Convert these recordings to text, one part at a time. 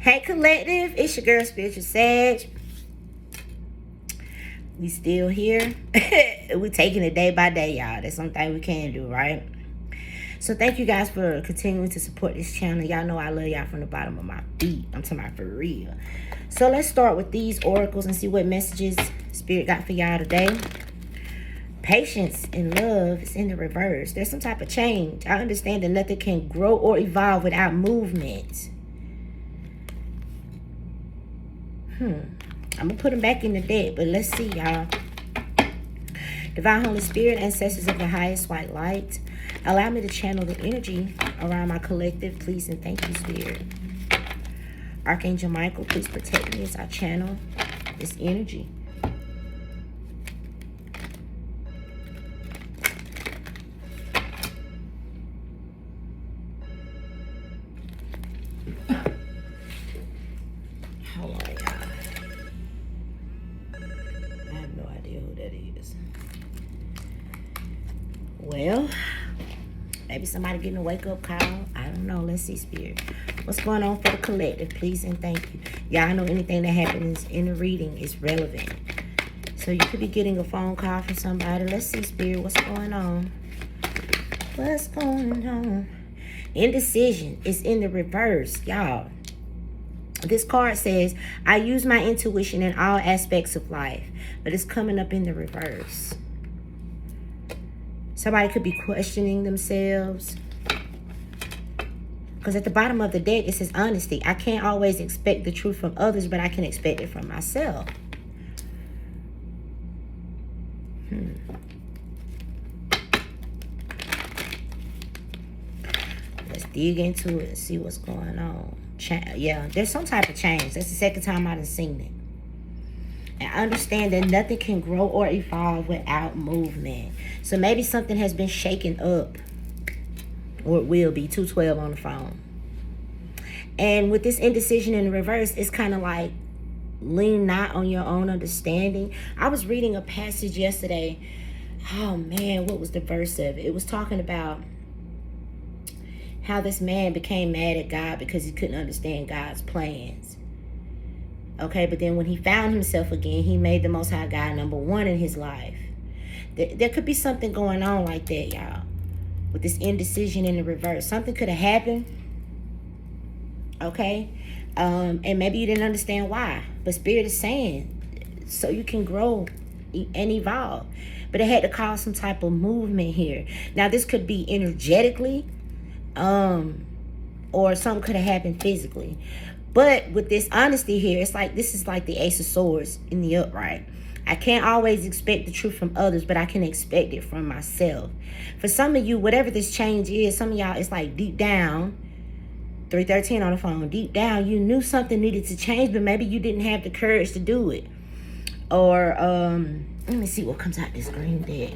Hey collective, it's your girl Spiritual Sag. We still here. We taking it day by day, y'all. That's something we can do, right? So thank you guys for continuing to support this channel. Y'all know I love y'all from the bottom of my feet. I'm talking about for real. So let's start with these oracles and see what messages Spirit got for y'all today. Patience and love is in the reverse. There's some type of change. I understand that nothing can grow or evolve without movement. I'm going to put them back in the deck, but let's see, y'all. Divine Holy Spirit, ancestors of the highest white light, allow me to channel the energy around my collective, please, and thank you, Spirit. Archangel Michael, please protect me as I channel this energy. Hold on, y'all. I have no idea who that is. Well, maybe somebody getting a wake-up call. I don't know. Let's see, Spirit. What's going on for the collective, please and thank you. Y'all know anything that happens in the reading is relevant. So you could be getting a phone call from somebody. Let's see, Spirit. What's going on? What's going on? Indecision is in the reverse, y'all. This card says, I use my intuition in all aspects of life, but it's coming up in the reverse. Somebody could be questioning themselves. Because at the bottom of the deck, it says honesty. I can't always expect the truth from others, but I can expect it from myself. Let's dig into it and see what's going on. Yeah, there's some type of change. That's the second time I've seen it. And understand that nothing can grow or evolve without movement. So maybe something has been shaken up. Or it will be. 212 on the phone. And with this indecision in the reverse, it's kind of like lean not on your own understanding. I was reading a passage yesterday. Oh man, what was the verse of it? It was talking about how this man became mad at God because he couldn't understand God's plans. Okay, but then when he found himself again, he made the Most High God number one in his life. There could be something going on like that, y'all. With this indecision in the reverse. Something could have happened. Okay? And maybe you didn't understand why. But Spirit is saying, so you can grow and evolve. But it had to cause some type of movement here. Now, this could be energetically. Or something could have happened physically. But with this honesty here, it's like this is like the Ace of Swords in the upright. I can't always expect the truth from others, but I can expect it from myself. For some of you, whatever this change is, some of y'all, it's like deep down, 313 on the phone, deep down, you knew something needed to change, but maybe you didn't have the courage to do it. Or, let me see what comes out this green deck.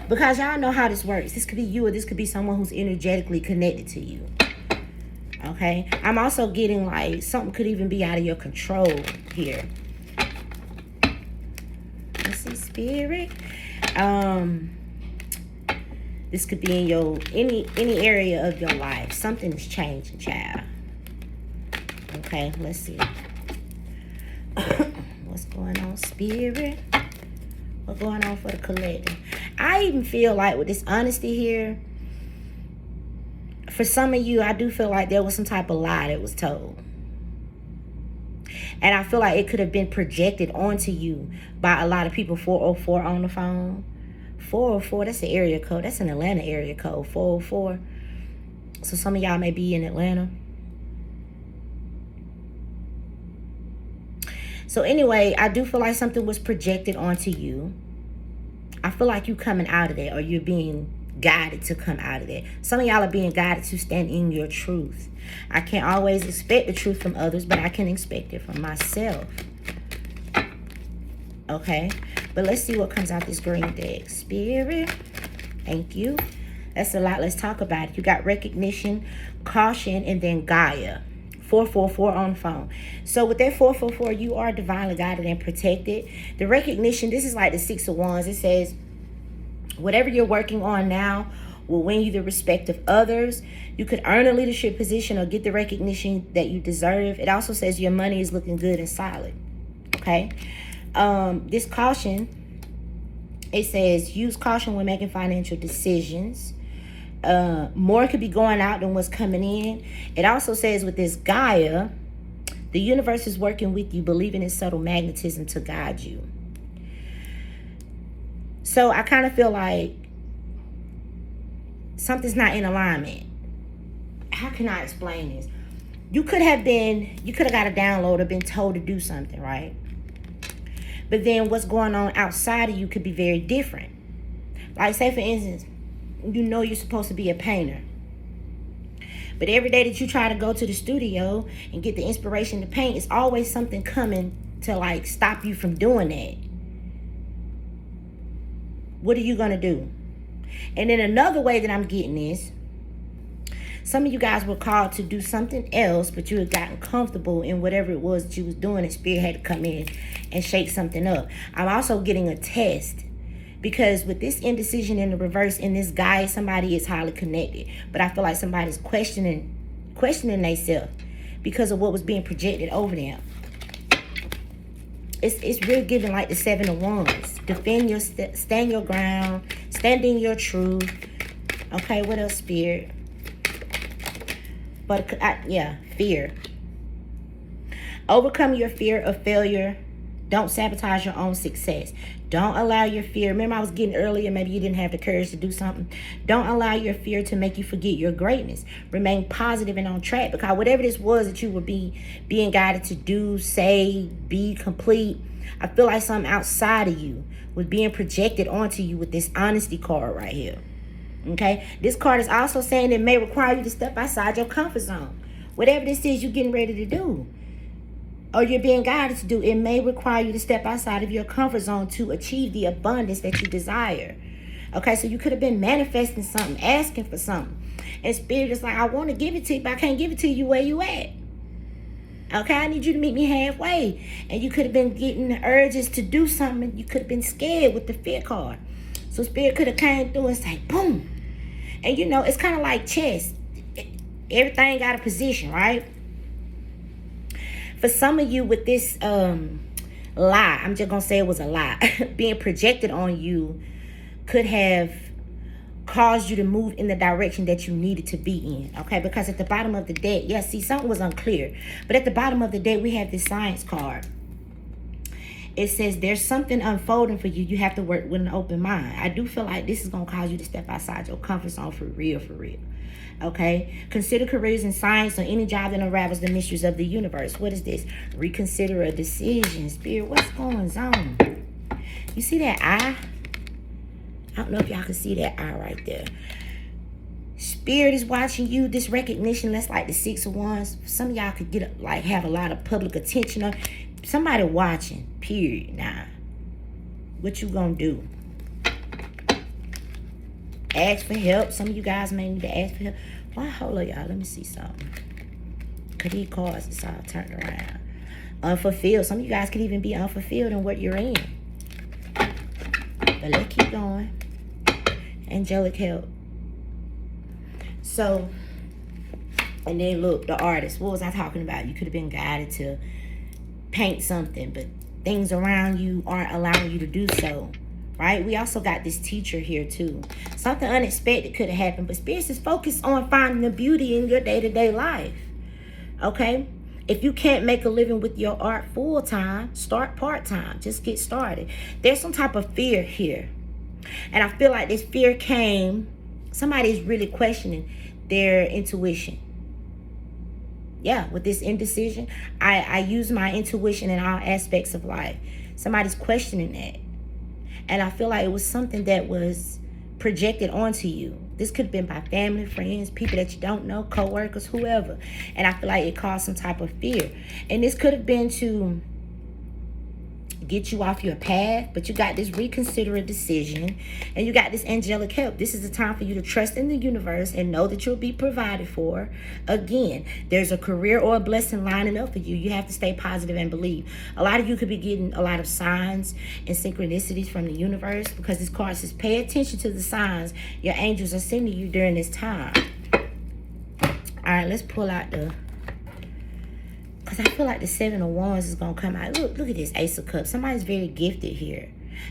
Because y'all know how this works. This could be you or this could be someone who's energetically connected to you. Okay? I'm also getting like something could even be out of your control here. Let's see, Spirit. This could be in your any area of your life. Something is changing, child. Okay, let's see. What's going on, Spirit? What's going on for the collective? I even feel like with this honesty here, for some of you, I do feel like there was some type of lie that was told. And I feel like it could have been projected onto you by a lot of people. 404 on the phone. 404, that's the area code. That's an Atlanta area code, 404. So some of y'all may be in Atlanta. So anyway, I do feel like something was projected onto you. I feel like you coming out of that, or you're being guided to come out of that. Some of y'all are being guided to stand in your truth. I can't always expect the truth from others, but I can expect it from myself. Okay? But let's see what comes out this green deck. Spirit, thank you. That's a lot. Let's talk about it. You got recognition, caution, and then Gaia. 444 on the phone. So with that 444, you are divinely guided and protected. The recognition, this is like the 6 of Wands. It says, whatever you're working on now will win you the respect of others. You could earn a leadership position or get the recognition that you deserve. It also says your money is looking good and solid. Okay. This caution, it says use caution when making financial decisions. More could be going out than what's coming in. It also says with this Gaia, the universe is working with you, believing in subtle magnetism to guide you. So I kind of feel like something's not in alignment. How can I explain this? You could have got a download or been told to do something, right? But then what's going on outside of you could be very different. Like, say for instance, you know you're supposed to be a painter. But every day that you try to go to the studio and get the inspiration to paint, it's always something coming to like stop you from doing that. What are you going to do? And then another way that I'm getting this, some of you guys were called to do something else, but you had gotten comfortable in whatever it was that you was doing, and Spirit had to come in and shake something up. I'm also getting a test, because with this indecision in the reverse in this guy, somebody is highly connected. But I feel like somebody's questioning themselves because of what was being projected over them. It's really giving like the 7 of Wands. Defend your, stand your ground, stand in your truth. Okay, what else, Spirit? But fear. Overcome your fear of failure. Don't sabotage your own success. Don't allow your fear. Remember I was getting earlier, maybe you didn't have the courage to do something. Don't allow your fear to make you forget your greatness. Remain positive and on track, because whatever this was that you were being guided to do, say, be, complete, I feel like something outside of you was being projected onto you with this honesty card right here. Okay, this card is also saying it may require you to step outside your comfort zone. Whatever this is you're getting ready to do, or you're being guided to do, it may require you to step outside of your comfort zone to achieve the abundance that you desire. Okay, so you could have been manifesting something, asking for something, and Spirit is like, I want to give it to you, but I can't give it to you where you at. Okay, I need you to meet me halfway. And you could have been getting urges to do something. You could have been scared with the fear card. So Spirit could have came through and said, boom. And you know, it's kind of like chess. Everything got a position, right? For some of you with this lie, I'm just going to say it was a lie, being projected on you could have caused you to move in the direction that you needed to be in. Okay, because at the bottom of the deck, yes, see, something was unclear. But at the bottom of the deck, we have this science card. It says there's something unfolding for you. You have to work with an open mind. I do feel like this is going to cause you to step outside your comfort zone for real, for real. Okay, consider careers in science or any job that unravels the mysteries of the universe. What is this? Reconsider a decision. Spirit, what's going on? You see that eye? I don't know if y'all can see that eye right there. Spirit is watching you. This recognition, that's like the 6 of Wands. Some of y'all could get like have a lot of public attention on. Somebody watching, period. Now, what you gonna do? Ask for help. Some of you guys may need to ask for help. Why, hold on, y'all. Let me see something. Because these cards is all turned around. Unfulfilled. Some of you guys could even be unfulfilled in what you're in. But let's keep going. Angelic help. So, and then look, the artist. What was I talking about? You could have been guided to paint something, but things around you aren't allowing you to do so. Right? We also got this teacher here too. Something unexpected could have happened, but Spirit is focused on finding the beauty in your day-to-day life. Okay? If you can't make a living with your art full-time, start part-time. Just get started. There's some type of fear here. And I feel like this fear came, somebody is really questioning their intuition. Yeah, with this indecision, I use my intuition in all aspects of life. Somebody's questioning that. And I feel like it was something that was projected onto you. This could have been by family, friends, people that you don't know, co-workers, whoever. And I feel like it caused some type of fear. And this could have been to get you off your path, but you got this reconsiderate decision, and you got this angelic help. This is the time for you to trust in the universe and know that you'll be provided for. Again, there's a career or a blessing lining up for you. You have to stay positive and believe. A lot of you could be getting a lot of signs and synchronicities from the universe, because this card says pay attention to the signs your angels are sending you during this time. All right, let's pull out the... because I feel like the Seven of Wands is going to come out. Look at this Ace of Cups. Somebody's very gifted here.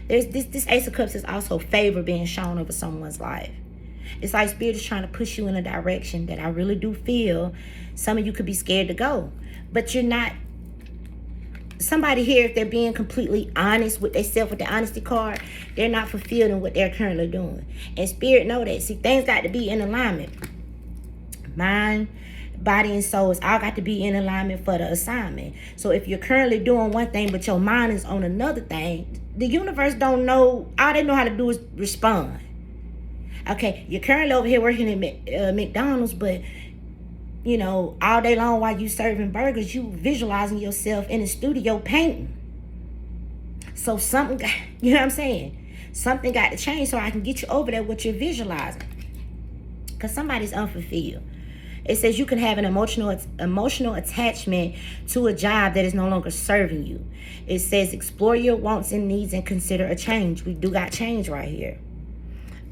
There's this Ace of Cups is also favor being shown over someone's life. It's like Spirit is trying to push you in a direction that I really do feel some of you could be scared to go. But you're not. Somebody here, if they're being completely honest with themselves with the honesty card, they're not fulfilling what they're currently doing. And Spirit know that. See, things got to be in alignment. Mind, body, and soul is all got to be in alignment for the assignment. So if you're currently doing one thing but your mind is on another thing, the universe don't know. All they know how to do is respond. Okay, you're currently over here working at McDonald's, but you know, all day long while you serving burgers, you visualizing yourself in the studio painting. So something got, you know what I'm saying, something got to change so I can get you over there what you're visualizing, because somebody's unfulfilled. It says you can have an emotional attachment to a job that is no longer serving you. It says explore your wants and needs and consider a change. We do got change right here.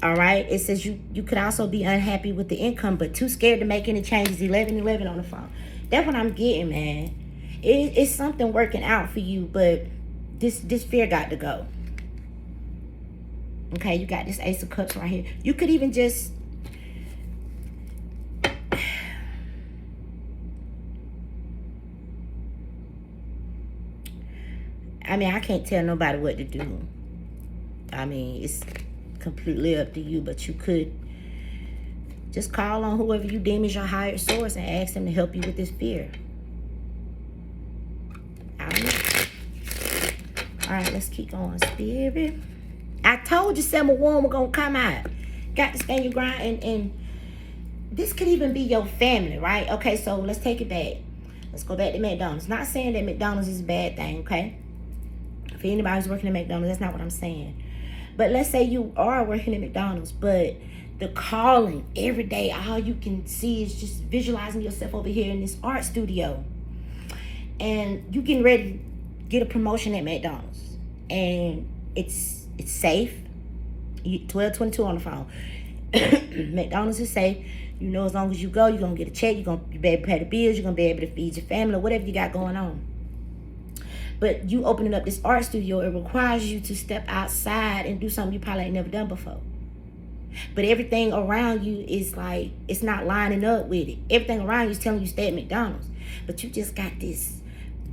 All right. It says you could also be unhappy with the income, but too scared to make any changes. 1111 on the phone. That's what I'm getting, man. It's something working out for you, but this fear got to go. Okay, you got this Ace of Cups right here. You could even just... I mean, I can't tell nobody what to do. I mean, it's completely up to you, but you could just call on whoever you deem is your higher source and ask them to help you with this fear. I don't know. All right, let's keep going, Spirit. I told you Seven of Wands were going to come out. Got to stand your ground, and this could even be your family, right? Okay, so let's take it back. Let's go back to McDonald's. Not saying that McDonald's is a bad thing, okay? For anybody who's working at McDonald's, that's not what I'm saying. But let's say you are working at McDonald's, but the calling every day, all you can see is just visualizing yourself over here in this art studio. And you getting ready to get a promotion at McDonald's. And it's safe. 1222 on the phone. McDonald's is safe. You know, as long as you go, you're going to get a check. You're going to be able to pay the bills. You're going to be able to feed your family or whatever you got going on. But you opening up this art studio, it requires you to step outside and do something you probably ain't never done before. But everything around you is like, it's not lining up with it. Everything around you is telling you stay at McDonald's. But you just got this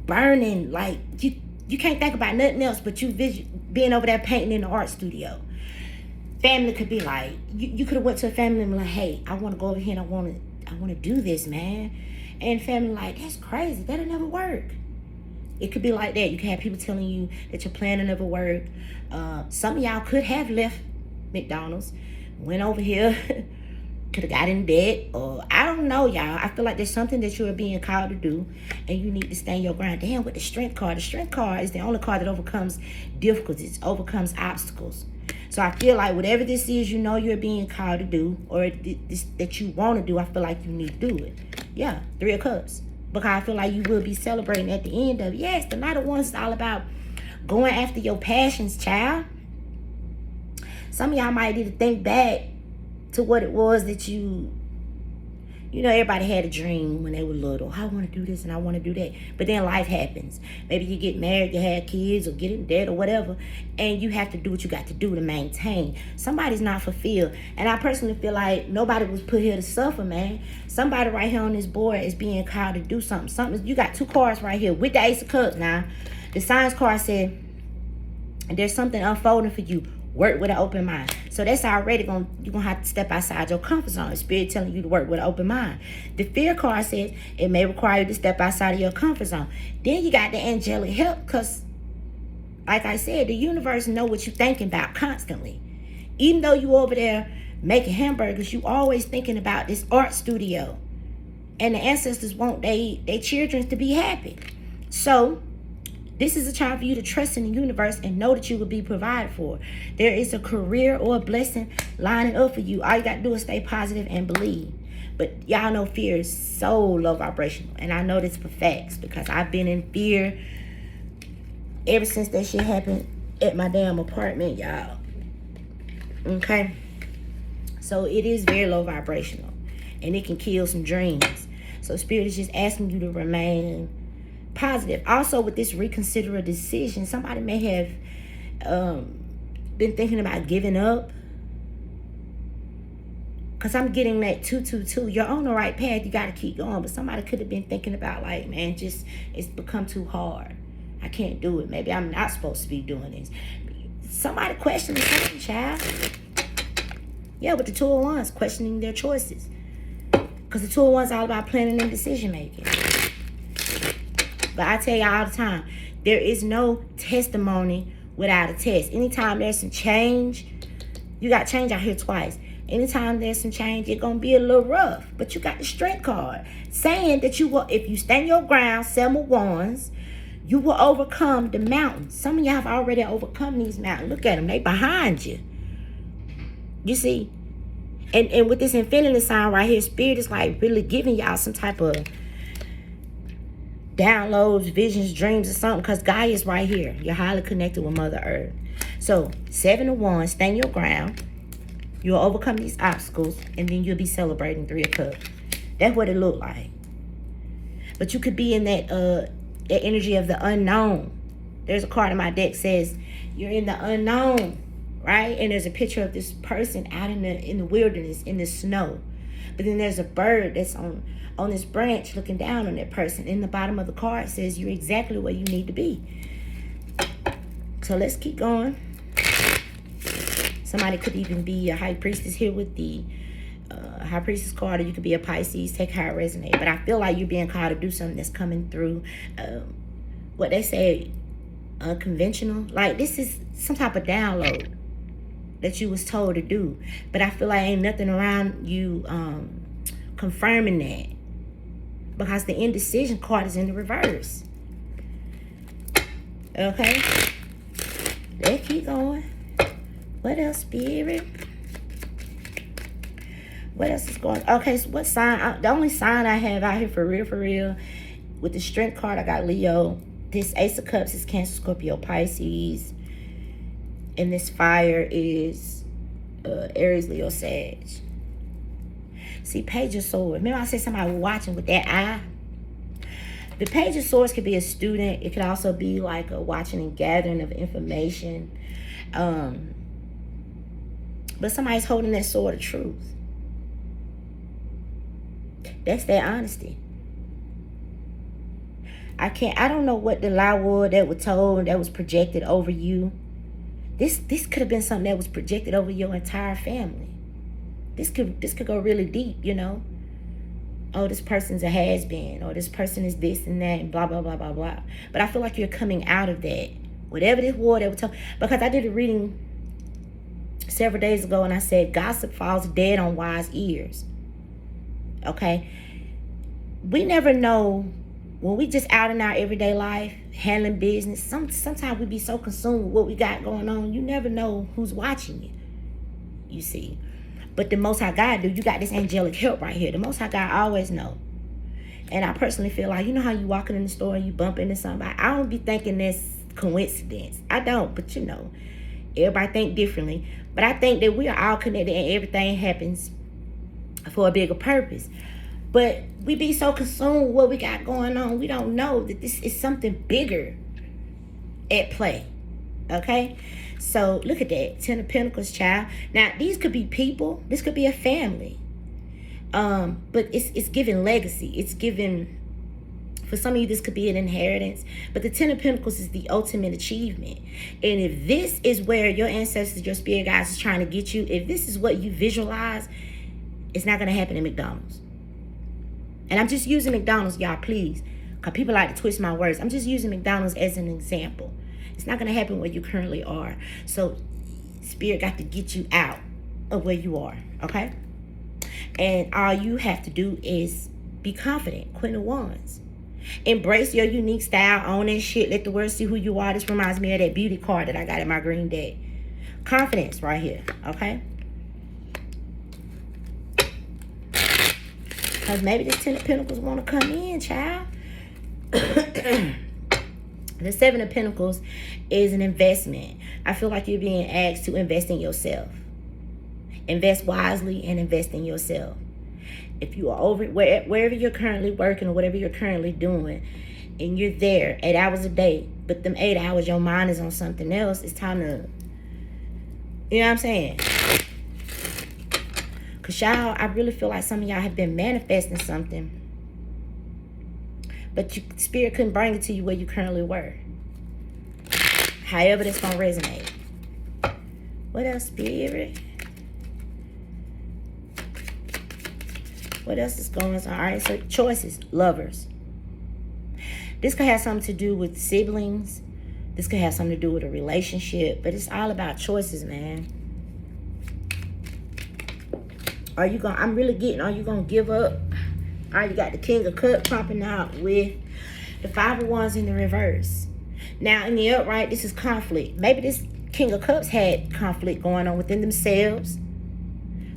burning, like, you can't think about nothing else but you being over there painting in the art studio. Family could be like, you could have went to a family and be like, hey, I want to go over here and I want to do this, man. And family like, that's crazy. That'll never work. It could be like that. You can have people telling you that your plan will never work. Some of y'all could have left McDonald's, went over here, could have got in debt, or I don't know, y'all. I feel like there's something that you are being called to do, and you need to stand your ground. Damn, with the Strength card. The Strength card is the only card that overcomes difficulties, overcomes obstacles. So I feel like whatever this is, you know you're being called to do, or this that you want to do, I feel like you need to do it. Yeah, 3 of Cups. Because I feel like you will be celebrating at the end of it. Yes, the Knight of Wands is all about going after your passions, child. Some of y'all might need to think back to what it was that you know, everybody had a dream when they were little. I want to do this and I want to do that. But then life happens. Maybe you get married, you have kids, or get in debt or whatever. And you have to do what you got to do to maintain. Somebody's not fulfilled. And I personally feel like nobody was put here to suffer, man. Somebody right here on this board is being called to do something. You got 2 cards right here with the Ace of Cups now. The Signs card said, there's something unfolding for you. Work with an open mind. So that's already you're going to have to step outside your comfort zone. Spirit telling you to work with an open mind. The Fear card says it may require you to step outside of your comfort zone. Then you got the angelic help, because, like I said, the universe know what you're thinking about constantly. Even though you over there making hamburgers, you always thinking about this art studio. And the ancestors want their children to be happy. So This is a time for you to trust in the universe and know that you will be provided for. There is a career or a blessing lining up for you. All you got to do is stay positive and believe. But y'all know fear is so low vibrational. And I know this for facts because I've been in fear ever since that shit happened at my damn apartment, y'all. Okay? So it is very low vibrational. And it can kill some dreams. So Spirit is just asking you to remain positive. Also, with this reconsider a decision, somebody may have been thinking about giving up. Because I'm getting that 222. You're on the right path. You got to keep going. But somebody could have been thinking about, like, man, just it's become too hard. I can't do it. Maybe I'm not supposed to be doing this. Somebody questioning something, child. Yeah, with the 2 of Wands, questioning their choices. Because the 2 of Wands is all about planning and decision making. But I tell you all the time, there is no testimony without a test. Anytime there's some change, you got change out here twice. Anytime there's some change, it's going to be a little rough. But you got the strength card saying that you will, if you stand your ground, 7 of Wands, you will overcome the mountains. Some of y'all have already overcome these mountains. Look at them. They behind you. You see? And with this infinity sign right here, Spirit is like really giving y'all some type of downloads, visions, dreams, or something. Because Gaia is right here. You're highly connected with Mother Earth. So, 7 of Wands, stand your ground. You'll overcome these obstacles. And then you'll be celebrating 3 of Cups. That's what it looked like. But you could be in that energy of the unknown. There's a card in my deck says you're in the unknown, right? And there's a picture of this person out in the wilderness, in the snow. But then there's a bird that's on this branch looking down on that person. In the bottom of the card says you're exactly where you need to be. So let's keep going. Somebody could even be a high priestess here with the high priestess card, or you could be a Pisces. Take how it resonates. But I feel like you're being called to do something that's coming through what they say, unconventional. Like this is some type of download that you was told to do. But I feel like ain't nothing around you confirming that, because the indecision card is in the reverse. Okay, let's keep going. What else, Spirit? What else is going on? Okay, so what sign? The only sign I have out here for real, with the strength card, I got Leo. This Ace of Cups is Cancer, Scorpio, Pisces. And this fire is Aries, Leo, Sag. See, Page of Swords. Remember I said somebody watching with that eye? The Page of Swords could be a student. It could also be like a watching and gathering of information. But somebody's holding that sword of truth. That's their honesty. I don't know what the lie was that was told, that was projected over you. This could have been something that was projected over your entire family. This could go really deep, you know. Oh, this person's a has-been, or this person is this and that, and blah, blah, blah, blah, blah. But I feel like you're coming out of that. Whatever this war that was told. Because I did a reading several days ago, and I said, gossip falls dead on wise ears. Okay? We never know. When we just out in our everyday life, handling business, sometimes we be so consumed with what we got going on, you never know who's watching you. You see. But the Most High God do. You got this angelic help right here. The Most High God always know. And I personally feel like, you know how you walking in the store and you bump into somebody? I don't be thinking that's coincidence. I don't, but you know, everybody think differently. But I think that we are all connected and everything happens for a bigger purpose. But we be so consumed with what we got going on, we don't know that this is something bigger at play. Okay? So, look at that. 10 of Pentacles, child. Now, these could be people. This could be a family. But it's giving legacy. It's giving, for some of you, this could be an inheritance. But the 10 of Pentacles is the ultimate achievement. And if this is where your ancestors, your spirit guides is trying to get you, if this is what you visualize, it's not going to happen in McDonald's. And I'm just using McDonald's, y'all, please. Because people like to twist my words. I'm just using McDonald's as an example. It's not going to happen where you currently are. So, Spirit got to get you out of where you are. Okay? And all you have to do is be confident. Queen of Wands. Embrace your unique style. Own that shit. Let the world see who you are. This reminds me of that beauty card that I got in my green deck. Confidence right here. Okay? Because maybe this 10 of Pentacles want to come in, child. The 7 of Pentacles is an investment. I feel like you're being asked to invest in yourself. Invest wisely and invest in yourself. If you are over wherever you're currently working or whatever you're currently doing, and you're there 8 hours a day, but them 8 hours your mind is on something else, it's time to, you know what I'm saying? Because y'all, I really feel like some of y'all have been manifesting something, but spirit couldn't bring it to you where you currently were. However, that's going to resonate. What else, spirit? What else is going on? All right, so choices, lovers. This could have something to do with siblings. This could have something to do with a relationship. But it's all about choices, man. Are you going to, I'm really getting, are you going to give up? All right, you got the King of Cups popping out with the 5 of Wands in the reverse. Now, in the upright, this is conflict. Maybe this King of Cups had conflict going on within themselves.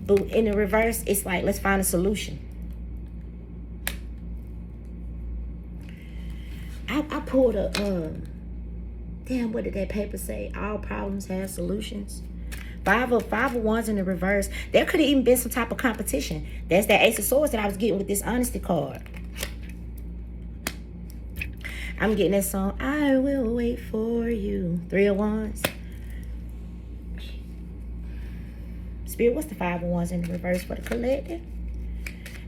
But in the reverse, it's like, let's find a solution. I pulled a, damn, what did that paper say? All problems have solutions. 5 of Wands in the reverse. There could have even been some type of competition. That's that Ace of Swords that I was getting with this honesty card. I'm getting that song, I will wait for you. 3 of Wands. Spirit, what's the 5 of Wands in the reverse for the collective?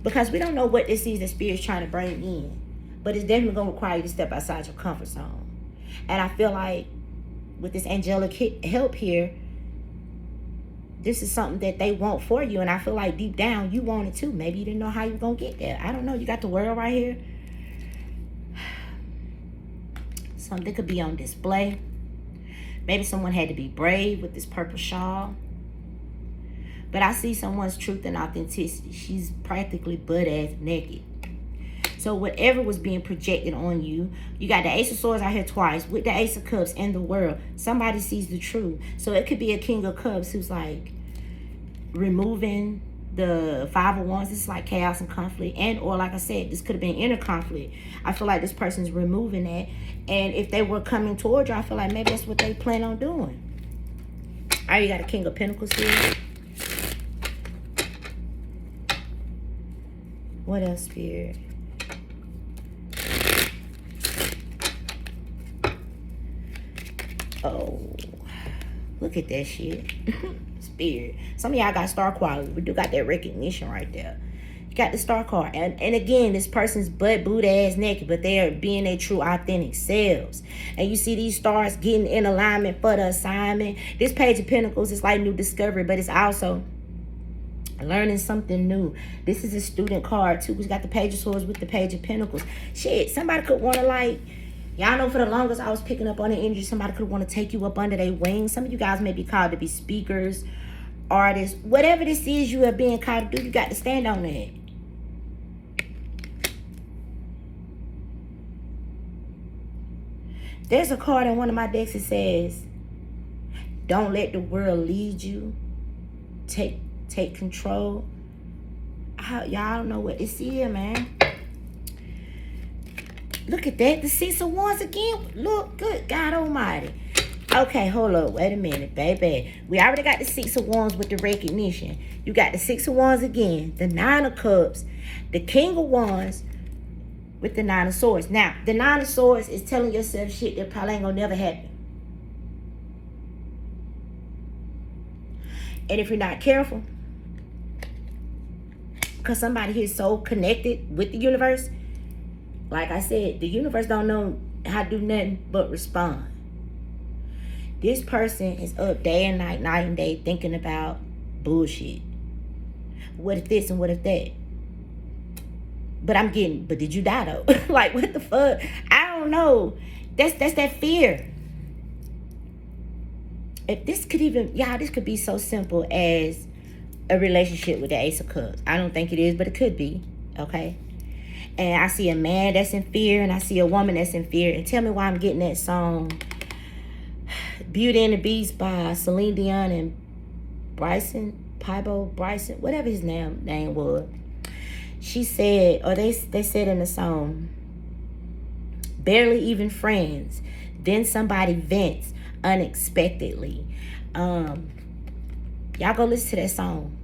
Because we don't know what this is that Spirit's trying to bring in. But it's definitely going to require you to step outside your comfort zone. And I feel like with this angelic help here, this is something that they want for you. And I feel like deep down, you want it too. Maybe you didn't know how you were going to get there. I don't know. You got the world right here. Something could be on display. Maybe someone had to be brave with this purple shawl. But I see someone's truth and authenticity. She's practically butt-ass naked. So whatever was being projected on you, you got the Ace of Swords out here twice with the Ace of Cups and the world. Somebody sees the truth. So it could be a King of Cups who's like removing the 5 of Wands. This is like chaos and conflict. And or like I said, this could have been inner conflict. I feel like this person's removing that. And if they were coming towards you, I feel like maybe that's what they plan on doing. All right, you got a King of Pentacles here. What else, Spirit? Oh, look at that shit. Spirit. Some of y'all got star quality. We do got that recognition right there. You got the star card. And again, this person's butt, boot, ass naked, but they are being their true, authentic selves. And you see these stars getting in alignment for the assignment. This Page of Pentacles is like new discovery, but it's also learning something new. This is a student card too. We got the Page of Swords with the Page of Pentacles. Shit, somebody could want to like, y'all know for the longest I was picking up on the energy, somebody could want to take you up under their wings. Some of you guys may be called to be speakers, artists, whatever this is you are being called to do, you got to stand on that. There's a card in one of my decks that says, don't let the world lead you. Take control. Y'all don't know what this is, man. Look at that. The 6 of Wands again. Look, good God almighty. Okay, hold up. Wait a minute, baby. We already got the 6 of Wands with the recognition. You got the 6 of Wands again. The 9 of Cups. The King of Wands with the 9 of Swords. Now, the 9 of Swords is telling yourself shit that probably ain't gonna never happen. And if you're not careful, because somebody here is so connected with the universe, like I said, the universe don't know how to do nothing but respond. This person is up day and night, night and day, thinking about bullshit. What if this and what if that? But did you die though? Like, what the fuck? I don't know. That's that fear. If this could even, this could be so simple as a relationship with the Ace of Cups. I don't think it is, but it could be, okay? And I see a man that's in fear, and I see a woman that's in fear. And tell me why I'm getting that song, Beauty and the Beast by Celine Dion and Bryson, whatever his name was. She said, or they said in the song, barely even friends. Then somebody vents unexpectedly. Y'all go listen to that song,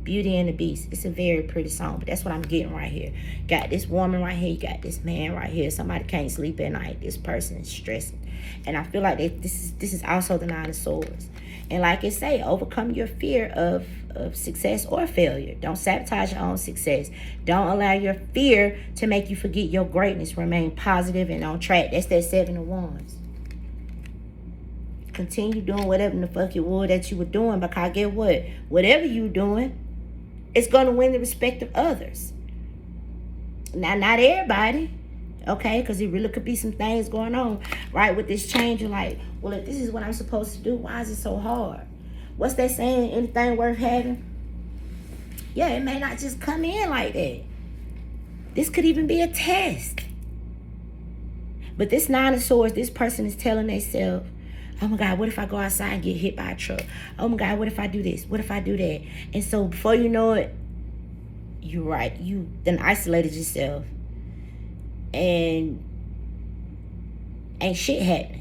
Beauty and the Beast. It's a very pretty song, but that's what I'm getting right here. Got this woman right here. You got this man right here. Somebody can't sleep at night. This person is stressing. And I feel like this is also the Nine of Swords. And like it say, overcome your fear of success or failure. Don't sabotage your own success. Don't allow your fear to make you forget your greatness. Remain positive and on track. That's that Seven of Wands. Continue doing whatever the fuck it was that you were doing, because get what? Whatever you doing, it's going to win the respect of others. Now, not everybody, okay? Because it really could be some things going on, right, with this change. You're like, well, if this is what I'm supposed to do, why is it so hard? What's that saying? Anything worth having? Yeah, it may not just come in like that. This could even be a test. But this Nine of Swords, this person is telling themselves, oh my God, what if I go outside and get hit by a truck? Oh my God, what if I do this? What if I do that? And so before you know it, you're right. You then isolated yourself. And ain't shit happening.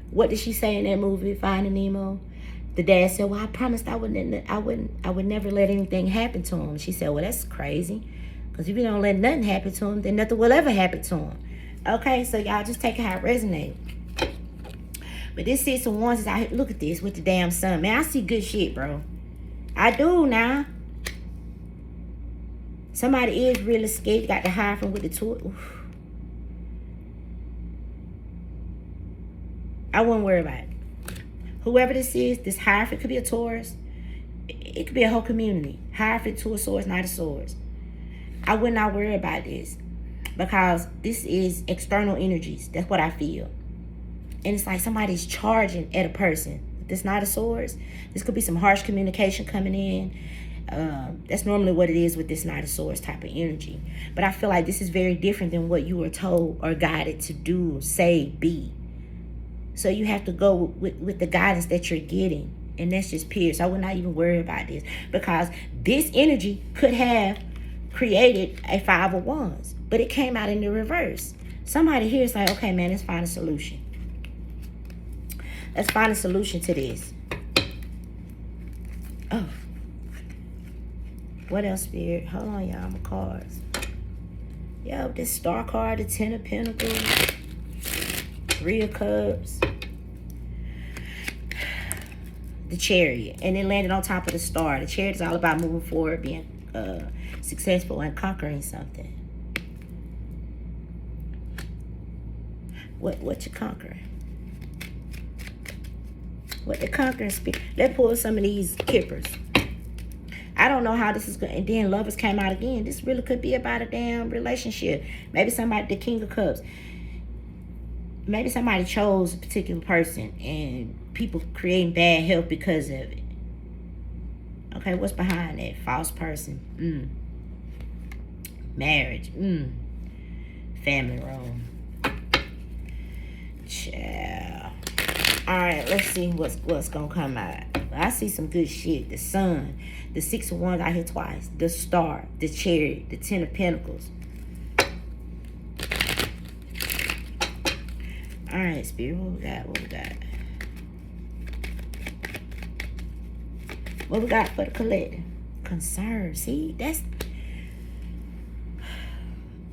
What did she say in that movie, Finding Nemo? The dad said, well, I promised I would never let anything happen to him. She said, well, that's crazy. Because if you don't let nothing happen to him, then nothing will ever happen to him. Okay, so y'all just take it how it resonates. But this Six of Wands is out here. Look at this with the damn sun. Man, I see good shit, bro. I do now. Somebody is really scared. You got the Hierophant with the tool. Oof. I wouldn't worry about it. Whoever this is, this Hierophant could be a Taurus. It could be a whole community. Hierophant, Two of Swords, Knight of Swords. I would not worry about this, because this is external energies. That's what I feel. And it's like somebody's charging at a person. This Knight of Swords, this could be some harsh communication coming in. That's normally what it is with this Knight of Swords type of energy. But I feel like this is very different than what you were told or guided to do, say, be. So you have to go with the guidance that you're getting. And that's just pure. So I would not even worry about this, because this energy could have created a Five of Wands, but it came out in the reverse. Somebody here is like, okay, man, let's find a solution. Let's find a solution to this. Oh. What else, Spirit? Hold on, y'all. My cards. Yo, this Star card, the Ten of Pentacles, Three of Cups, the Chariot, and it landed on top of the Star. The Chariot is all about moving forward, being successful, and conquering something. What you conquering? What the conquering spirit? Let's pull some of these kippers. I don't know how this is going. And then Lovers came out again. This really could be about a damn relationship. Maybe somebody, the King of Cups. Maybe somebody chose a particular person and people creating bad health because of it. Okay, what's behind that? False person. Marriage. Family role. Child. Alright, let's see what's gonna come out. I see some good shit. The Sun, the Six of Wands out here twice, the Star, the Chariot, the Ten of Pentacles. Alright, Spirit, what we got? What we got for the collective? Concern. See, that's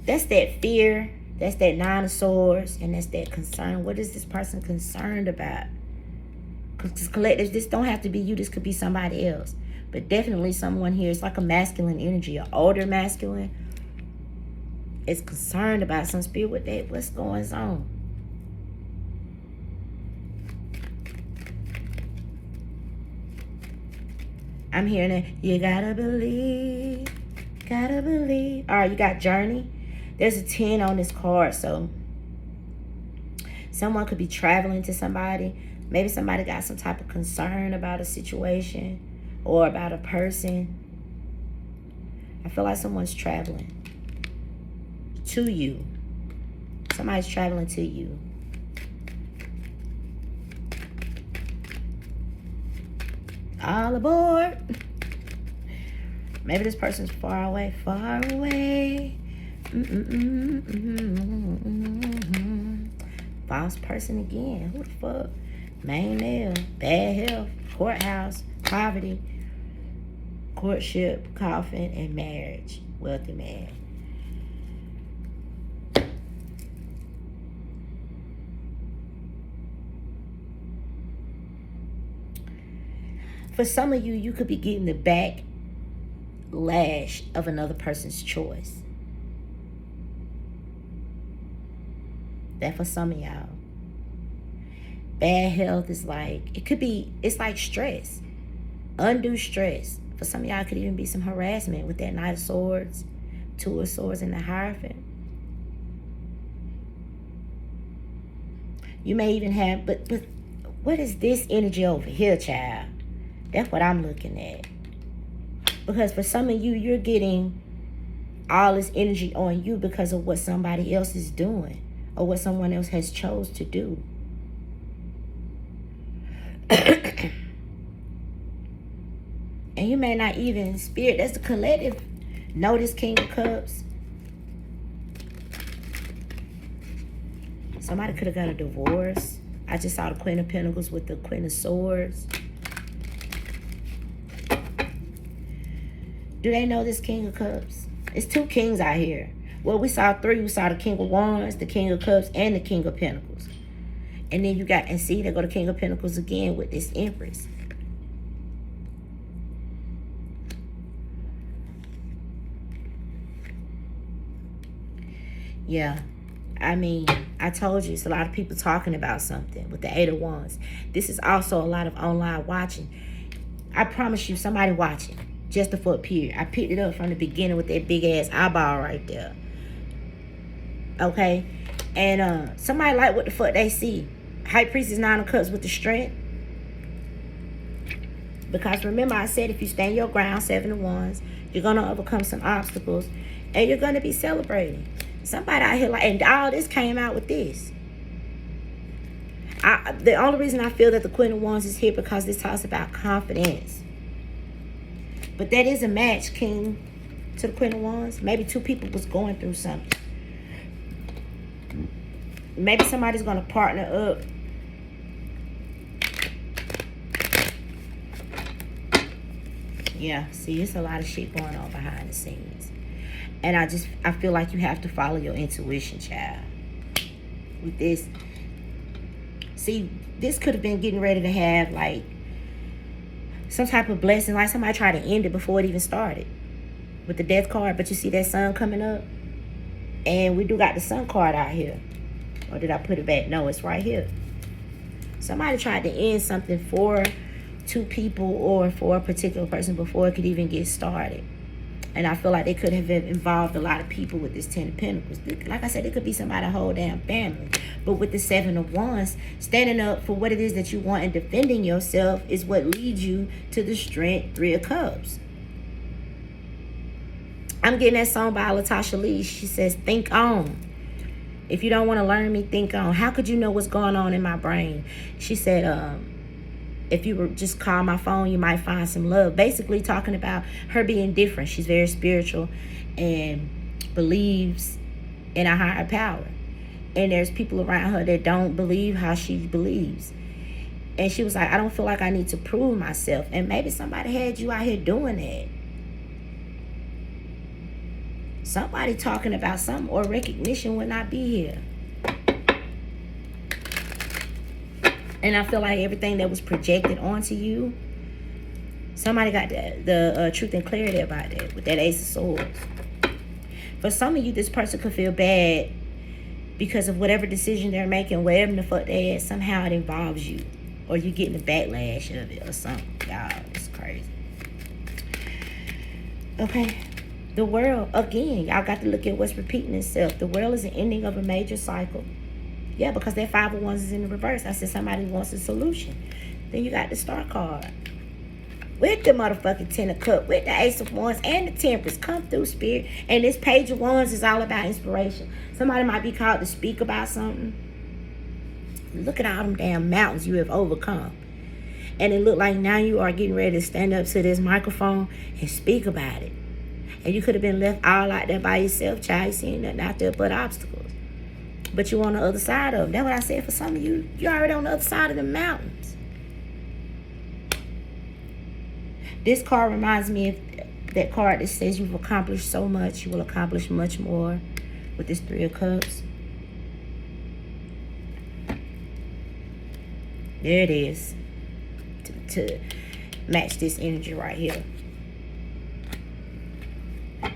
that fear. That's that Nine of Swords, and that's that concern. What is this person concerned about? Because collective, this don't have to be you. This could be somebody else. But definitely someone here. It's like a masculine energy, an older masculine. Is concerned about some spirit with that. What's going on? I'm hearing that. You gotta believe. Gotta believe. All right, you got Journey. There's a 10 on this card, so someone could be traveling to somebody. Maybe somebody got some type of concern about a situation or about a person. I feel like someone's traveling to you. Somebody's traveling to you. All aboard. Maybe this person's far away. Far away. False person again. Who the fuck? Main male. Bad health. Courthouse. Poverty. Courtship. Coffin. And marriage. Wealthy man. For some of you, you could be getting the backlash of another person's choice. That for some of y'all. Bad health is like, it's like stress. Undue stress. For some of y'all, it could even be some harassment with that Knight of Swords, Two of Swords, and the Hierophant. You may even have, but what is this energy over here, child? That's what I'm looking at. Because for some of you, you're getting all this energy on you because of what somebody else is doing or what someone else has chose to do. And you may not even, spirit, that's the collective. Notice King of Cups. Somebody could have got a divorce. I just saw the Queen of Pentacles with the Queen of Swords. Do they know this King of Cups? It's two kings out here. Well, we saw three. We saw the King of Wands, the King of Cups, and the King of Pentacles. And then you got, and see, they go to King of Pentacles again with this Empress. Yeah. I mean, I told you, it's a lot of people talking about something with the Eight of Wands. This is also a lot of online watching. I promise you, somebody watching. Just for a period. I picked it up from the beginning with that big ass eyeball right there. Okay? And somebody like what the fuck they see. High Priestess, Nine of Cups with the strength. Because remember I said if you stand your ground, Seven of Wands, you're going to overcome some obstacles. And you're going to be celebrating. Somebody out here like, and all this came out with this. The only reason I feel that the Queen of Wands is here because this talks about confidence. But that is a match, King, to the Queen of Wands. Maybe two people was going through something. Maybe somebody's going to partner up. Yeah, see, it's a lot of shit going on behind the scenes. And I feel like you have to follow your intuition, child. With this. See, this could have been getting ready to have, like, some type of blessing, like somebody tried to end it before it even started with the death card. But you see that sun coming up, and we do got the sun card out here. Or did I put it back? No, it's right here. Somebody tried to end something for two people or for a particular person before it could even get started. And I feel like they could have involved a lot of people with this Ten of Pentacles. Like I said, it could be somebody's whole damn family. But with the Seven of Wands, standing up for what it is that you want and defending yourself is what leads you to the strength, Three of Cups. I'm getting that song by Latasha Lee. She says, think on. If you don't want to learn me, think on. How could you know what's going on in my brain? She said, if you were just call my phone, you might find some love. Basically talking about her being different. She's very spiritual and believes in a higher power. And there's people around her that don't believe how she believes. And she was like, I don't feel like I need to prove myself. And maybe somebody had you out here doing that. Somebody talking about something or recognition would not be here. And I feel like everything that was projected onto you, somebody got the truth and clarity about that with that Ace of Swords. For some of you, this person could feel bad because of whatever decision they're making, wherever the fuck they at, somehow it involves you. Or you getting the backlash of it or something. Y'all, it's crazy. Okay. The world, again, y'all got to look at what's repeating itself. The world is an ending of a major cycle. Yeah, because that Five of Wands is in the reverse. I said somebody wants a solution. Then you got the Star card. with the motherfucking Ten of Cups, with the Ace of Wands, and the Temperance. Come through, Spirit. And this Page of Wands is all about inspiration. Somebody might be called to speak about something. Look at all them damn mountains you have overcome. And it looked like now you are getting ready to stand up to this microphone and speak about it. And you could have been left all out there by yourself, child. You seen nothing out there but obstacles. But you on the other side of them. That's what I said for some of you. You're already on the other side of the mountains. This card reminds me of that card that says you've accomplished so much. You will accomplish much more with this Three of Cups. There it is. To match this energy right here.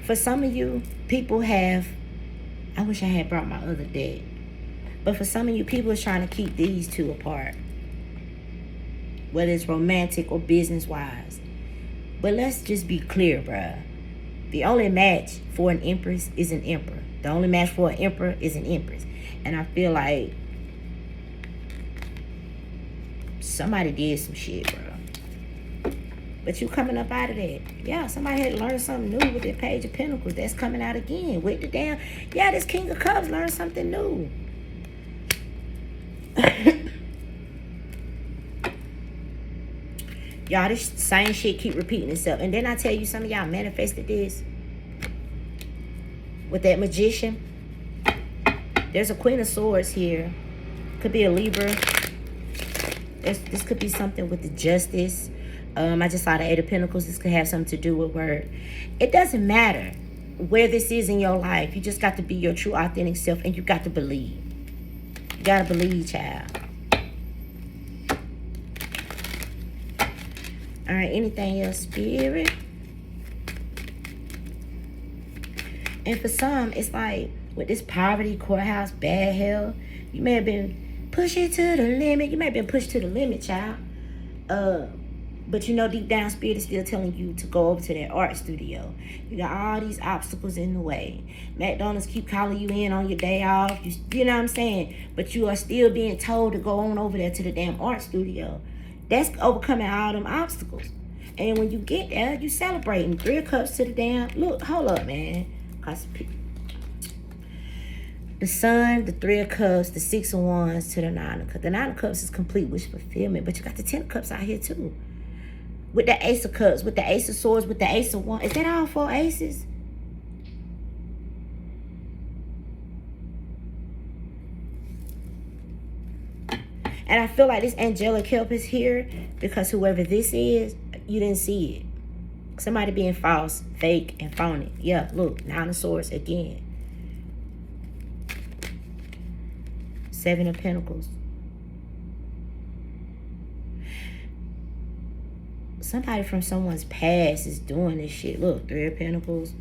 For some of you, people have, I wish I had brought my other deck, but for some of you, people are trying to keep these two apart, whether it's romantic or business wise. But let's just be clear, bruh. The only match for an empress is an emperor. The only match for an emperor is an empress. And I feel like somebody did some shit, bro. But you coming up out of that. Yeah, somebody had learned something new with the Page of Pentacles. That's coming out again with the damn... Yeah, this King of Cups learned something new. Y'all, this same shit keep repeating itself. And then I tell you, some of y'all manifested this. With that Magician. There's a Queen of Swords here. Could be a Libra. This could be something with the Justice. I just saw the Eight of Pentacles. This could have something to do with word. It doesn't matter where this is in your life. You just got to be your true, authentic self. And you got to believe. You got to believe, child. All right, anything else, Spirit? And for some, it's like with this poverty, courthouse, bad health, you may have been pushed to the limit. You may have been pushed to the limit, child. But you know deep down, Spirit is still telling you to go over to that art studio. You got all these obstacles in the way. McDonald's keep calling you in on your day off. You know what I'm saying? But you are still being told to go on over there to the damn art studio. That's overcoming all them obstacles. And when you get there, you celebrating. Three of Cups to the damn... Look, hold up, man. Cause the Sun, the Three of Cups, the Six of Wands to the Nine of Cups. The Nine of Cups is complete wish fulfillment. But you got the Ten of Cups out here, too. With the Ace of Cups, with the Ace of Swords, with the Ace of Wands. Is that all four aces? And I feel like this angelic help is here because whoever this is, you didn't see it. Somebody being false, fake, and phony. Yeah, look, Nine of Swords again. Seven of Pentacles. Somebody from someone's past is doing this shit. Look, Three of Pentacles.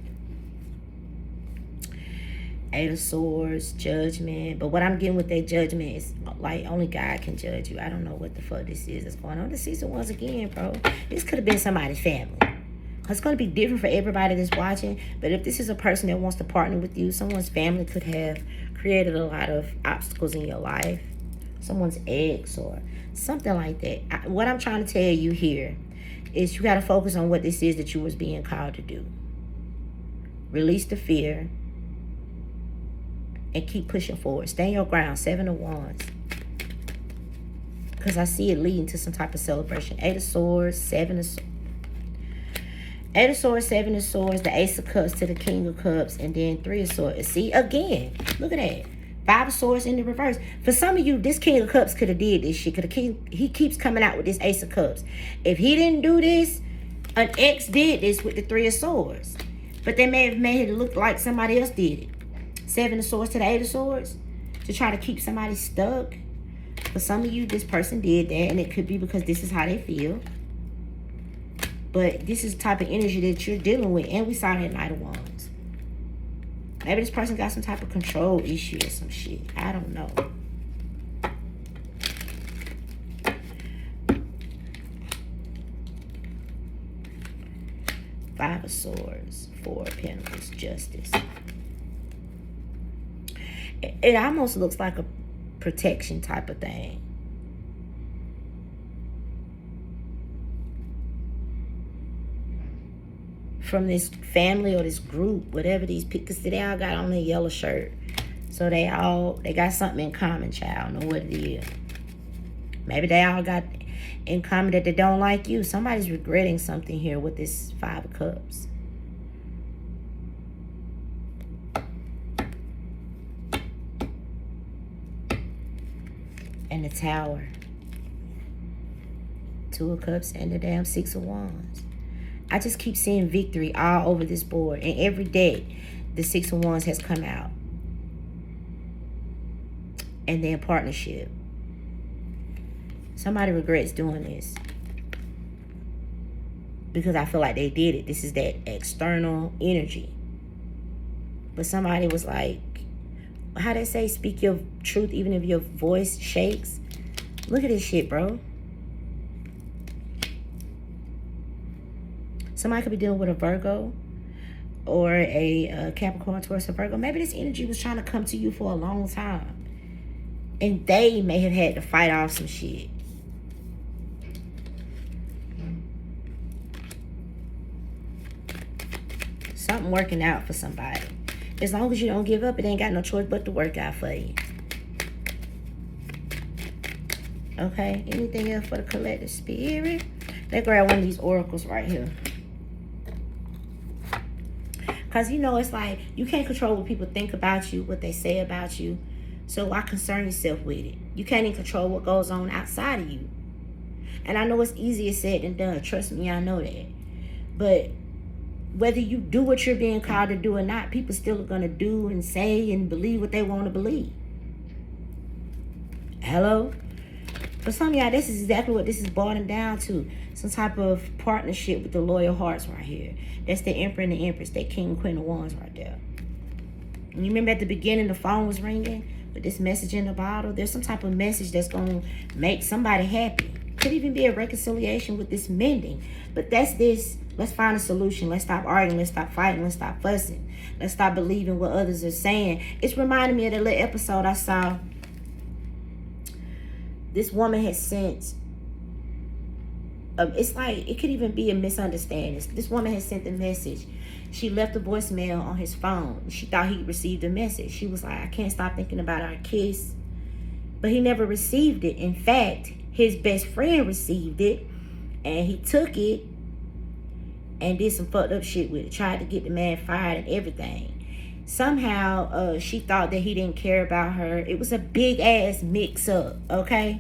Eight of Swords, Judgment. But what I'm getting with that Judgment is like only God can judge you. I don't know what the fuck this is that's going on. The Six of Wands again, bro. This could have been somebody's family. It's going to be different for everybody that's watching. But if this is a person that wants to partner with you, someone's family could have created a lot of obstacles in your life. Someone's ex or something like that. What I'm trying to tell you here is you got to focus on what this is that you was being called to do. Release the fear. And keep pushing forward. Stand your ground. Seven of Wands. Because I see it leading to some type of celebration. Eight of Swords. Seven of Swords. Eight of Swords. Seven of Swords. The Ace of Cups to the King of Cups. And then Three of Swords. See, again. Look at that. Five of Swords in the reverse. For some of you, this King of Cups could have did this shit. He keeps coming out with this Ace of Cups. If he didn't do this, an ex did this with the Three of Swords. But they may have made it look like somebody else did it. Seven of Swords to the Eight of Swords to try to keep somebody stuck. For some of you, this person did that, and it could be because this is how they feel. But this is the type of energy that you're dealing with, and we saw that Knight of Wands. Maybe this person got some type of control issue or some shit. I don't know. Five of Swords, Four of Pentacles, Justice. It almost looks like a protection type of thing. from this family or this group, whatever these people, because they all got on their yellow shirt. So they got something in common, child. I don't know what it is. Maybe they all got in common that they don't like you. Somebody's regretting something here with this Five of Cups. And the Tower. Two of Cups and the damn Six of Wands. I just keep seeing victory all over this board. And every day, the Six of Wands has come out. And then partnership. Somebody regrets doing this. Because I feel like they did it. This is that external energy. But somebody was like, how they say, speak your truth even if your voice shakes. Look at this shit, bro. Somebody could be dealing with a Virgo or a Capricorn, Taurus, or Virgo. Maybe this energy was trying to come to you for a long time. And they may have had to fight off some shit. Something working out for somebody. As long as you don't give up, it ain't got no choice but to work out for you. Okay, anything else for the collective spirit? Let's grab one of these oracles right here. Because, you know, it's like you can't control what people think about you, what they say about you. So why concern yourself with it? You can't even control what goes on outside of you. And I know it's easier said than done. Trust me, I know that. But whether you do what you're being called to do or not, people still are going to do and say and believe what they want to believe. Hello? For some of y'all, this is exactly what this is boiling down to. Some type of partnership with the loyal hearts right here. That's the Emperor and the Empress. That King and Queen of Wands right there. And you remember at the beginning the phone was ringing with this message in the bottle? There's some type of message that's going to make somebody happy. Could even be a reconciliation with this mending. But that's this. Let's find a solution. Let's stop arguing. Let's stop fighting. Let's stop fussing. Let's stop believing what others are saying. It's reminding me of the little episode I saw. This woman had sent, it's like, it could even be a misunderstanding. This woman had sent the message. She left a voicemail on his phone. She thought he received the message. She was like, I can't stop thinking about our kiss. But he never received it. In fact, his best friend received it. And he took it and did some fucked up shit with it. Tried to get the man fired and everything. Somehow, she thought that he didn't care about her. It was a big-ass mix-up, okay?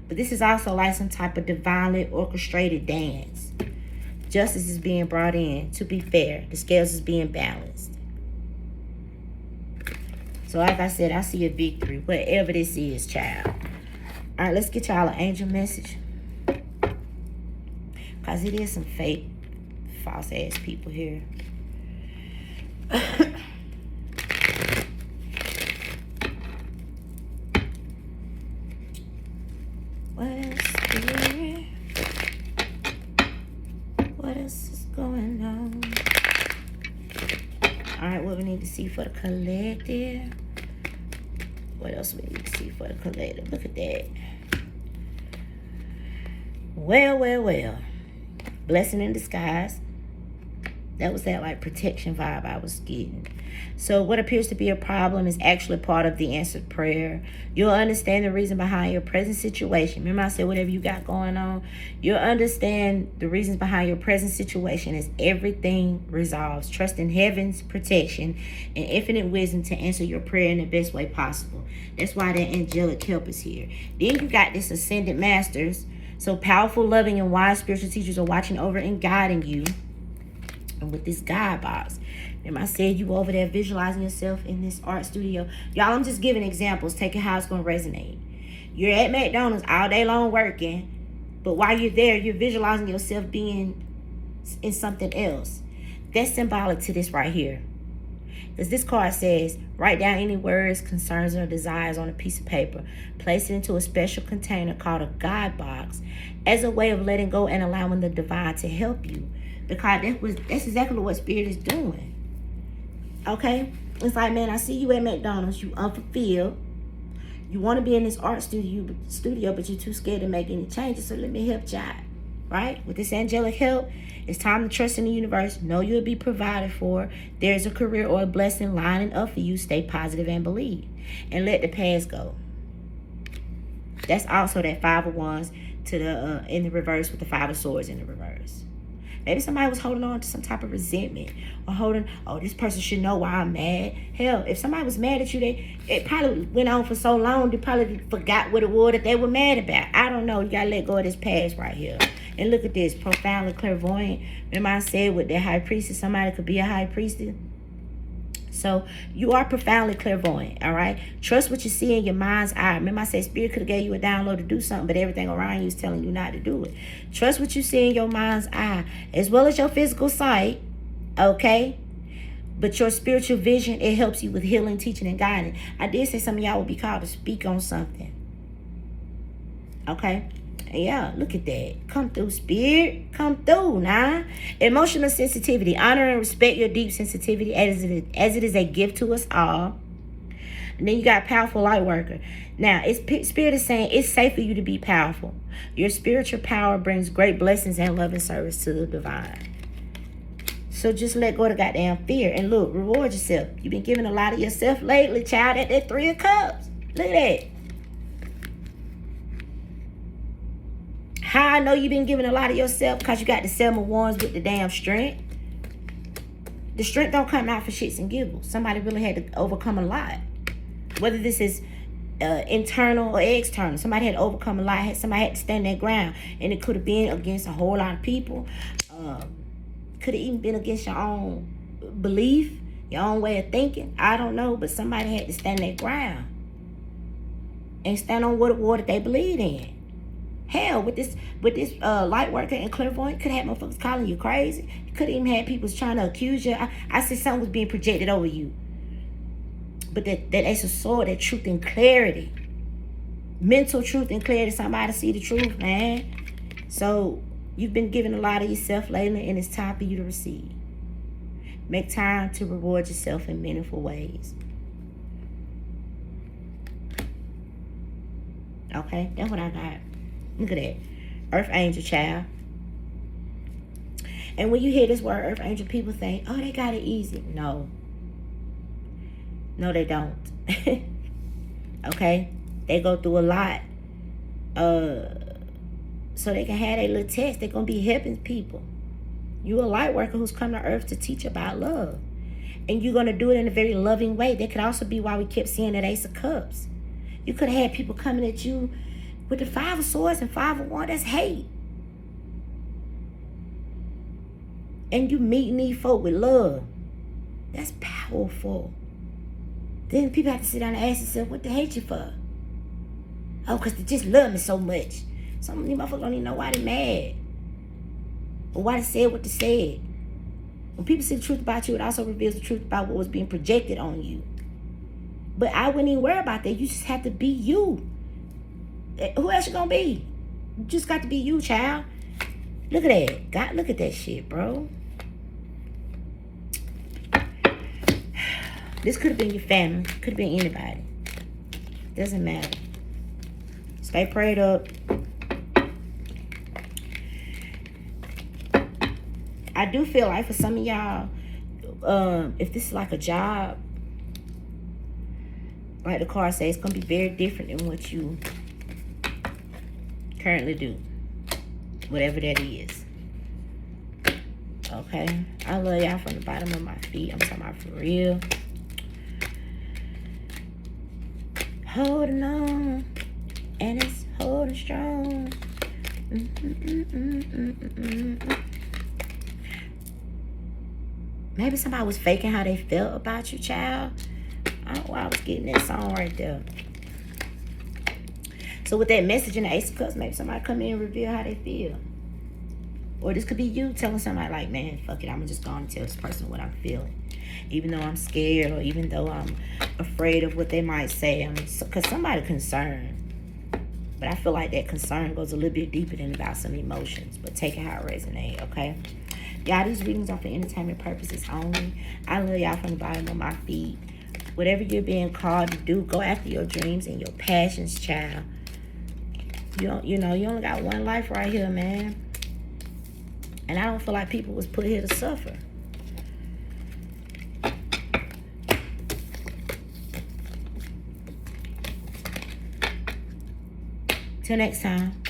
But this is also like some type of divinely orchestrated dance. Justice is being brought in, to be fair. The scales is being balanced. So like I said, I see a victory, whatever this is, child. All right, let's get y'all an angel message. Because it is some fake, false-ass people here. What else is going on? Alright, what we need to see for the collective. What else we need to see for the collective? Look at that. Well. Blessing in disguise. That was that like protection vibe I was getting. So what appears to be a problem is actually part of the answered prayer. You'll understand the reason behind your present situation. Remember I said whatever you got going on. You'll understand the reasons behind your present situation as everything resolves. Trust in heaven's protection and infinite wisdom to answer your prayer in the best way possible. That's why that angelic help is here. Then you got this ascended masters. So powerful, loving, and wise spiritual teachers are watching over and guiding you. And with this guide box. Remember I said you over there visualizing yourself in this art studio. Y'all, I'm just giving examples. Take it how it's going to resonate. You're at McDonald's all day long working. But while you're there, you're visualizing yourself being in something else. That's symbolic to this right here. Because this card says, write down any words, concerns, or desires on a piece of paper. Place it into a special container called a guide box as a way of letting go and allowing the divine to help you. Because that's exactly what Spirit is doing. Okay? It's like, man, I see you at McDonald's. You unfulfilled. You want to be in this art studio, but you're too scared to make any changes. So let me help you out. right? With this angelic help, it's time to trust in the universe. Know you'll be provided for. There's a career or a blessing lining up for you. Stay positive and believe. And let the past go. That's also that Five of Wands to the in the reverse with the Five of Swords in the reverse. Maybe somebody was holding on to some type of resentment or oh, this person should know why I'm mad. Hell, if somebody was mad at you, it probably went on for so long, they probably forgot what it was that they were mad about. I don't know. You got to let go of this past right here. And look at this, profoundly clairvoyant. Remember I said with the high priestess, somebody could be a high priestess. So you are profoundly clairvoyant, all right? Trust what you see in your mind's eye. Remember I said spirit could have gave you a download to do something, but everything around you is telling you not to do it. Trust what you see in your mind's eye, as well as your physical sight, okay? But your spiritual vision, it helps you with healing, teaching, and guiding. I did say some of y'all would be called to speak on something, okay? Yeah, look at that. Come through, spirit. Come through, nah. Emotional sensitivity. Honor and respect your deep sensitivity as it is a gift to us all. And then you got powerful light worker. Now, spirit is saying it's safe for you to be powerful. Your spiritual power brings great blessings and love and service to the divine. So just let go of the goddamn fear. And look, reward yourself. You've been giving a lot of yourself lately, child, at that 3 of Cups. Look at that. How I know you've been giving a lot of yourself? Because you got the 7 of Wands with the damn strength. The strength don't come out for shits and giggles. Somebody really had to overcome a lot. Whether this is internal or external. Somebody had to overcome a lot. Somebody had to stand their ground. And it could have been against a whole lot of people. Could have even been against your own belief, your own way of thinking. I don't know. But somebody had to stand their ground. And stand on what it was that they believed in. Hell, with this light worker and clairvoyant, could have motherfuckers calling you crazy. You could even have people trying to accuse you. I said something was being projected over you. But that Ace of Swords, that truth and clarity. Mental truth and clarity. Somebody see the truth, man. So, you've been giving a lot of yourself lately, and it's time for you to receive. Make time to reward yourself in meaningful ways. Okay, that's what I got. Look at that. Earth angel, child. And when you hear this word, earth angel, people think, oh, they got it easy. No. No, they don't. Okay? They go through a lot. So they can have their little test. They're going to be helping people. You're a light worker who's come to earth to teach about love. And you're going to do it in a very loving way. That could also be why we kept seeing that Ace of Cups. You could have had people coming at you with the 5 of Swords and 5 of Wands. That's hate. And you meeting these folk with love. That's powerful. Then people have to sit down and ask themselves, what they hate you for? Oh, because they just love me so much. Some of these motherfuckers don't even know why they're mad. Or why they said what they said. When people see the truth about you, it also reveals the truth about what was being projected on you. But I wouldn't even worry about that. You just have to be you. Who else you gonna be? You just got to be you, child. Look at that. God, look at that shit, bro. This could have been your family. Could have been anybody. Doesn't matter. Stay prayed up. I do feel like for some of y'all, if this is like a job, like the card says, it's going to be very different than what you currently do. Whatever that is. Okay? I love y'all from the bottom of my feet. I'm talking about for real. Holding on. And it's holding strong. Maybe somebody was faking how they felt about you, child. I don't know why I was getting that song right there. So with that message in the Ace of Cups, maybe somebody come in and reveal how they feel. Or this could be you telling somebody like, man, fuck it, I'm just going to tell this person what I'm feeling. Even though I'm scared or even though I'm afraid of what they might say. Because somebody concerned. But I feel like that concern goes a little bit deeper than about some emotions. But take it how it resonates, okay? Y'all, these readings are for entertainment purposes only. I love y'all from the bottom of my feet. Whatever you're being called to do, go after your dreams and your passions, child. You only got one life right here, man. And I don't feel like people was put here to suffer. Till next time.